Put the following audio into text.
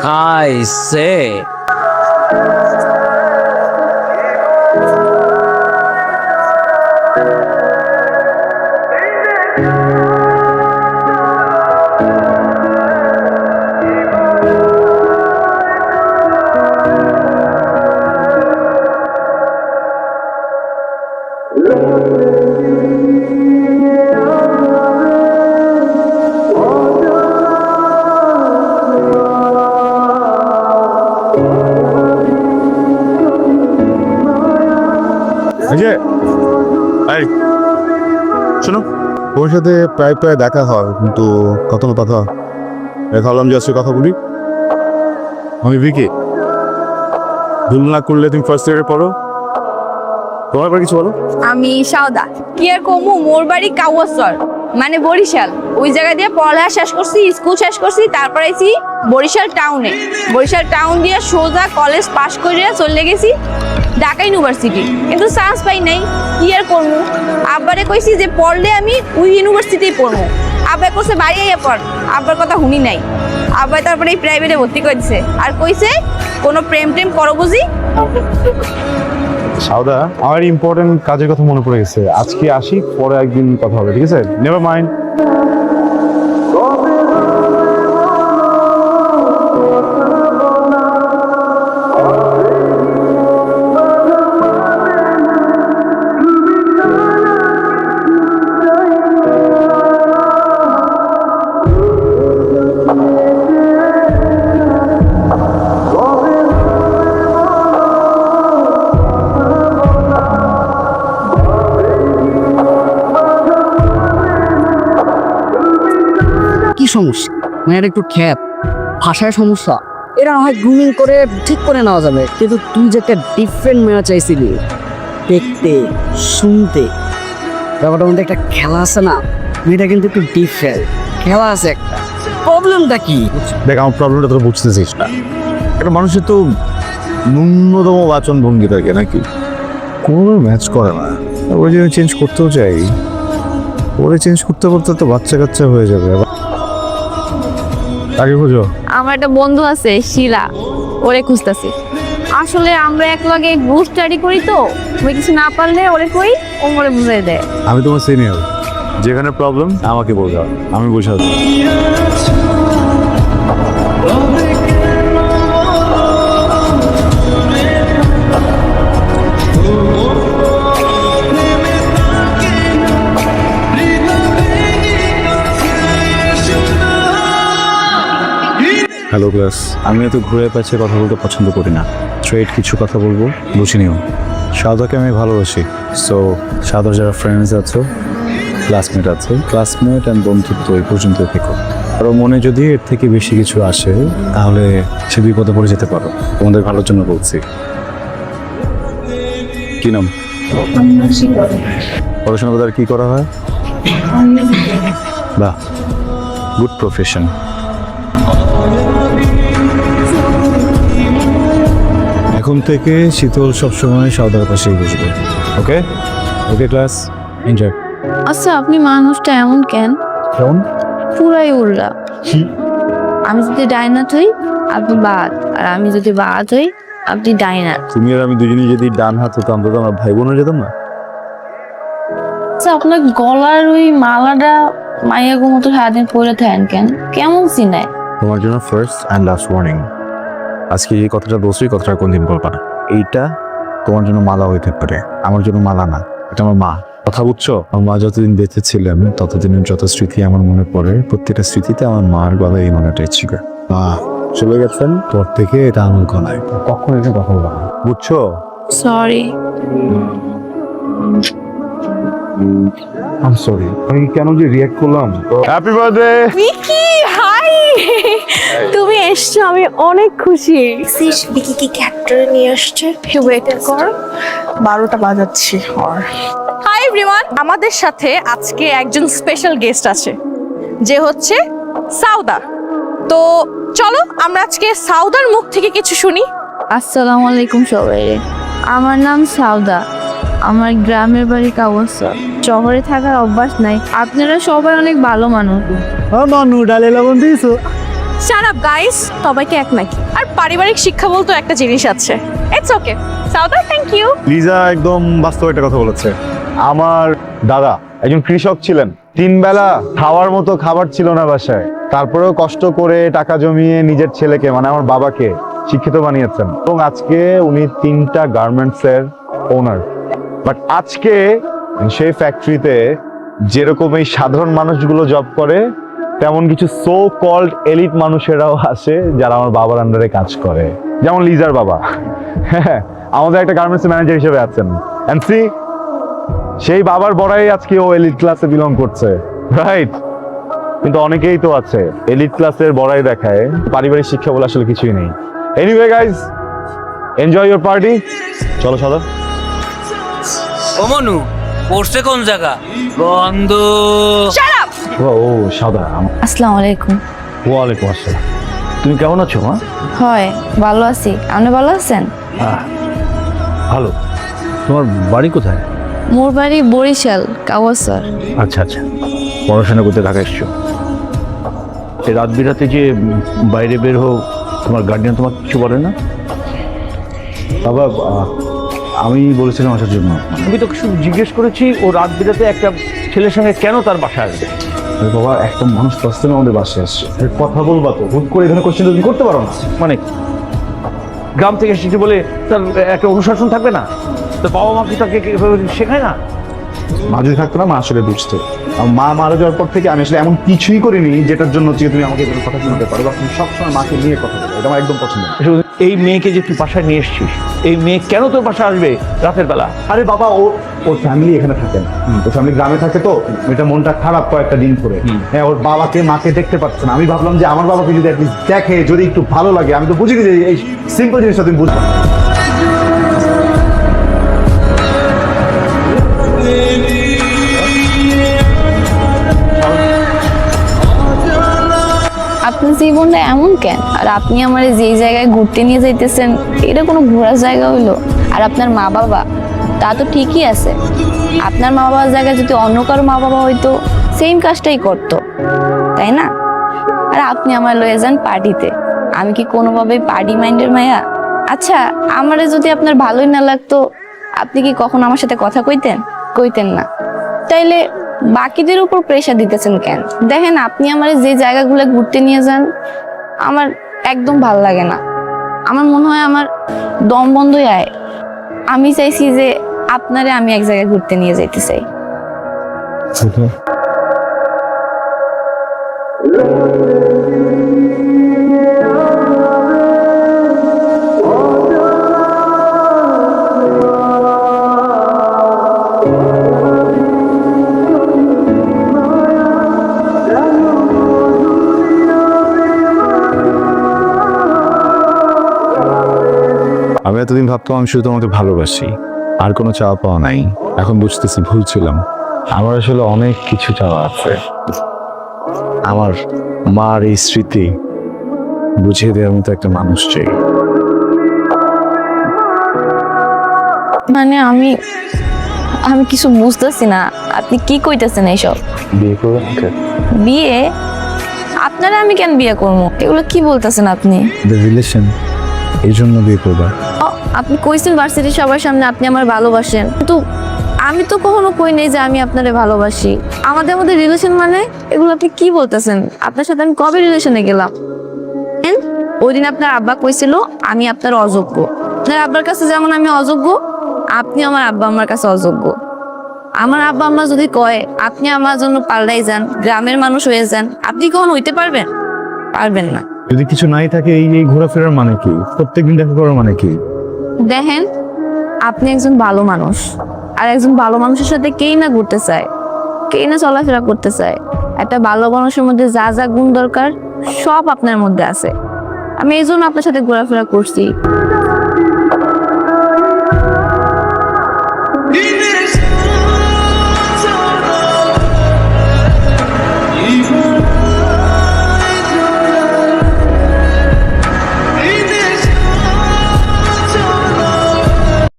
I say. শোনো, ওর সাথে প্রায় প্রায় দেখা হয়, কিন্তু কত না কথা ভাবলাম যে আজকে কথা বলি। আমি ভিকি, ভুল না করলে তুমি ফার্স্ট ইয়ারে পড়ো। তোমার আবার কিছু বলো। আমি সাউদা। কি আর কমু, মোর বাড়ি কাউয়াসর মানে বরিশাল। ওই জায়গা দিয়ে পড়ালেখা শেষ করছি, স্কুল শেষ করছি, তারপর আইছি বরিশাল টাউনে। বরিশাল টাউন দিয়ে সোজা কলেজ পাশ করে চলে গেছি ঢাকা ইউনিভার্সিটি, কিন্তু চান্স পাই নাই। কি আর করবো, আব্বারে কইছি যে পড়লে আমি ওই ইউনিভার্সিটিতেই পড়বো। আব্বা কইছে বাড়ি আইয়া পড়, আব্বার কথা শুনি নাই। আব্বা তারপরে এই প্রাইভেটে ভর্তি করে দিছে, আর কইছে কোনো প্রেম টেম করো বুঝি। সাউদা, আমার ইম্পর্টেন্ট কাজের কথা মনে পড়ে গেছে। আজকে আসি, পরে একদিন কথা হবে, ঠিক আছে? Never mind. কি সমস্যা? মেয়ের একটু খ্যাপ, ভাষায় সমস্যা, এটা না হয় গ্রুমিং করে ঠিক করে নেওয়া যাবে। কিন্তু তুই যে একটা ডিফারেন্ট মেয়ে চাইছিলি, দেখতে শুনতে, ব্যাপারটার মধ্যে একটা খেলা আছে না, মেয়েটা কিন্তু একটু ডিফারেন্ট খেলা আছে একটা। প্রবলেমটা কি? দেখ, আমার প্রবলেমটা তোরা বুঝতেছিস না। একটা মানুষের তো ন্যূনতম বাচন ভঙ্গি থাকে নাকি, কোনো ম্যাচ করে না। ওই যে চেঞ্জ করতেও চাই, ওরে চেঞ্জ করতে করতে তো বাচ্চা কাচ্চা হয়ে যাবে। আগে খুঁজো। আমার একটা বন্ধু আছে শিলা, ওরে খুঁজতেছি। আসলে আমরা এক লগে গ্রুপ স্টাডি করি, তো ওই কিছু না পারলে ওরে কই, ও মরে বুঝাই দেয়। আমি তোমার সিনিয়র, যেখানে প্রবলেম আমাকে বলতে হবে, আমি বুঝাবো। হ্যালো ক্লাস, আমি এত ঘুরে পেঁচে কথা বলতে পছন্দ করি না। স্ট্রেট কিছু কথা বলবো, বুঝে নিও। সাদাকে আমি ভালোবাসি, সো সাদার যারা ফ্রেন্ডস আছো, ক্লাসমেট আছে, ক্লাসমেট অ্যান্ড বন্ধুত্ব এই পর্যন্ত থেকো। আরও মনে যদি এর থেকে বেশি কিছু আসে, তাহলে সে বিপদে পড়ে যেতে পারো। তোমাদের ভালোর জন্য বলছি। কি নাম? পড়াশোনা করে আর কি করা হয়? বাহ, গুড প্রফেশন। এখন থেকে শীতল সবসময় সাউদার পাশেই বসবে। ওকে ওকে ক্লাস, এনজয়। আচ্ছা, আপনি মানুষটা এমন কেন? কেমন? পুরাই উল্লা। আমি যদি ডাইনাট হই, আপনি বাদ, আর আমি যদি বাদ হই, আপনি ডাইনাট। তুমি আর আমি দুজনেই যদি ডান হাত হতাম, তো আমরা ভাই বোন হয়ে যেতাম না? আচ্ছা, আপনার গলার ওই মালাটা মাইয়াগো মতো সারাদিন পরে থাকেন কেন? কেমন চিনায়? তোমার জন্য ফার্স্ট অ্যান্ড লাস্ট ওয়ার্নিং। আজকে এই কথাটা বলছি, কথাটা কোনদিন বলবা না। এইটা তোমার জন্য মালা হইতে পারে, আমার জন্য মালা না। এটা আমার মা, কথা বুঝছো? আমার মা যতদিন বেঁচে ছিলেন, ততদিনের যত স্মৃতি আমার মনে পড়ে, প্রত্যেকটা স্মৃতিতে আমার মার গলায় এই মালাটাই ছিল। মা চলে গেছেন, তোর থেকে এটা আমার গলায়, কখন এটা কথা বলবা না, বুঝছো? সরি। I am sorry. আমি কেন যে রিঅ্যাক্ট করলাম। Happy birthday Vicky, hi. তুমি এসছো, আমি অনেক খুশি। বিকি কি ক্যাপ্টারে নিয়ে আসছে? ওয়েট কর, 12টা বাজাচ্ছি। হাই এভরিওয়ান, আমাদের সাথে আজকে একজন স্পেশাল গেস্ট আছে, যে হচ্ছে সাউদা। তো চলো আমরা আজকে সাউদার মুখ থেকে কিছু শুনি। আসসালামু আলাইকুম সবাই, আমার নাম সাউদা। আমার গ্রামের বাড়ি কাউয়াসর। শহরে থাকার অভ্যাস নাই। আপনারা সবাই অনেক ভালো মানুষ। মানু ডালে লবণ দিয়েছো? শাট আপ গাইস, সবাইকে এক নাকি। আর পারিবারিক শিক্ষা বলতে একটা জিনিস আছে। ইটস ওকে সাউদা, থ্যাংক ইউ। লিজা একদম বাস্তব একটা কথা বলেছে। আমার দাদা একজন কৃষক ছিলেন, 3 বেলা খাওয়ার মতো খাবার ছিল না বাসায়, তারপরেও কষ্ট করে টাকা জমিয়ে নিজের ছেলেকে মানে আমার বাবাকে শিক্ষিত বানিয়েছেন এবং আজকে উনি 3টা গার্মেন্টসের ওনার। বাট আজকে সেই ফ্যাক্টরিতে যেরকম এই সাধারণ মানুষগুলো জব করে, তেমন কিছু সো কল্ড এলিট মানুষেরাও আসে যারা আমার বাবার আন্ডারে কাজ করে, যেমন লিজার বাবা। হ্যাঁ, আমাদের একটা গার্মেন্টস ম্যানেজার হিসেবে আছেন। এন্ড সি, সেই বাবার বড়াই আজকে ও এলিট ক্লাসে বিলং করছে, রাইট? কিন্তু অনেকেই তো আছে এলিট ক্লাসের বড়াই দেখায়, পারিবারিক শিক্ষা বলে আসলে কিছুই নেই। Anyway guys, enjoy your party. চলো সাদা। ও মনু, পড়ছে কোন জায়গা? বন্ধু। Shut up. ও সাদা। আসসালামু আলাইকুম। ওয়ালাইকুম আসসালাম। তুমি কেমন আছো মা? হয়, ভালো আছি। আপনি ভালো আছেন? ভালো। তোমার বাড়ি কোথায়? মোর বাড়ি বরিশাল, কাওয়াসর। আচ্ছা আচ্ছা, পড়াশোনা করতে ঢাকা এসছো। এই রাত বিরাতে যে বাইরে বের হোক, তোমার গার্ডিয়ান তোমার কিছু বলে না? বাবা, আমি বলেছিলাম আসার জন্য। আমি তোকে শুধু জিজ্ঞেস করেছি ও রাত বিরাতে একটা ছেলের সঙ্গে কেন তার বাসায় আসবে। বাবা, একটা মানুষ পার্সোনালি আমাদের বাসায় আসছে, কথা বলবা তো, হুট করে এখানে কোশ্চেন তুমি করতে পারো না। মানে গ্রাম থেকে এসেছে বলে তার একটা অনুশাসন থাকবে না? তো বাবা মা কি তাকে শেখায় না? মা যদি থাকতো না, মা আসলে বুঝতো। আর মা মারা যাওয়ার পর থেকে আমি আসলে এমন কিছুই করিনি যেটার জন্য হচ্ছে তুমি আমাকে কোনো কথা শুনতে পারো, বা তুমি সবসময় মাকে নিয়ে কথা বলো। এটা আমার একদম পছন্দ না। এই মেয়েকে যে তুই বাসায় নিয়ে এসছিস, এই মেয়ে কেন তোর বাসায় আসবে রাতের বেলা? আরে বাবা, ওর ফ্যামিলি এখানে থাকে না, ওর ফ্যামিলি গ্রামে থাকে, তো এটা মনটা খারাপ কয়েকটা দিন করে। হ্যাঁ, ওর বাবাকে মাকে দেখতে পাচ্ছে না। আমি ভাবলাম যে আমার বাবাকে যদি অ্যাটলিস্ট দেখে, যদি একটু ভালো লাগে। আমি তো বুঝিনি যে এই সিম্পল জিনিসটা তুমি বুঝবে। আপনার জীবনটা এমন কেন? আর আপনি আমার যেই জায়গায় ঘুরতে নিয়ে যাইতেছেন, এটা কোনো ঘোরার জায়গা হইলো? আর আপনার মা বাবা, তা তো ঠিকই আছে। আপনার মা বাবার জায়গায় যদি অন্য কারো মা বাবা হইতো, সেম কাজটাই করতো, তাই না? আর আপনি আমার লয়ে যান পার্টিতে। আমি কি কোনোভাবেই পার্টি মাইন্ডের মায়া? আচ্ছা, আমারে যদি আপনার ভালোই না লাগতো, আপনি কি কখনো আমার সাথে কথা কইতেন? কইতেন না। তাইলে বাকিদের উপর প্রেশার দিতেছেন কেন? দেখেন, আপনি আমার যে জায়গাগুলো ঘুরতে নিয়ে যান, আমার একদম ভাল লাগে না। আমার মনে হয় আমার দম বন্ধ হয়। আমি চাইছি যে আপনারে আমি এক জায়গায় ঘুরতে নিয়ে যাইতে চাই। আমি এতদিন ভাবতাম আমি শুধু তোমাকে ভালোবাসি, আর কোনো চাওয়া পাওয়া নাই। এখন বুঝতেছি ভুল ছিলাম। আমার আসলে অনেক কিছু চাওয়া আছে। আমার মার এই স্মৃতি বুঝিয়ে দেওয়ার মতো একটা মানুষ চাই। মানে আমি কিছু বুঝতেছি না, আপনি কি কইতেছেন এইসব? বিয়ে করবে আমাকে? বিয়ে? আপনারা আমি কেন বিয়ে করবো? এগুলো কি বলতেছেন আপনি? রিলেশন, এই জন্য বিয়ে করবা? আপনি কইছেন ভার্সিটির সবার সামনে আপনি আমার ভালোবাসেন, কিন্তু আমি তো কখনো কই নাই যে আমি আপনারে ভালোবাসি। আমাদের মধ্যে রিলেশন মানে এগুলো আপনি কি বলতেছেন? আপনার সাথে আমি কবে রিলেশনে গেলাম? ওই দিন আপনার আব্বা কইছিল আমি আপনার অযোগ্য। আপনার আব্বার কাছে যেমন আমি অযোগ্য, আপনি আমার আব্বা আমার কাছে অযোগ্য। আমার আব্বা আম্মা যদি কয় আপনি আমার জন্য পাল্টাই যান, গ্রামের মানুষ হয়ে যান, আপনি কখন হইতে পারবেন? পারবেন না। যদি কিছু নাই থাকে, এই ঘোরাফেরার মানে কি? প্রত্যেকদিন দেখা করার মানে কি? দেখেন, আপনি একজন ভালো মানুষ, আর একজন ভালো মানুষের সাথে কেই না ঘুরতে চায়, কেই না চলাফেরা করতে চায়। একটা ভালো মানুষের মধ্যে যা যা গুণ দরকার সব আপনার মধ্যে আছে। আমি এই জন্য আপনার সাথে ঘোরাফেরা করছি।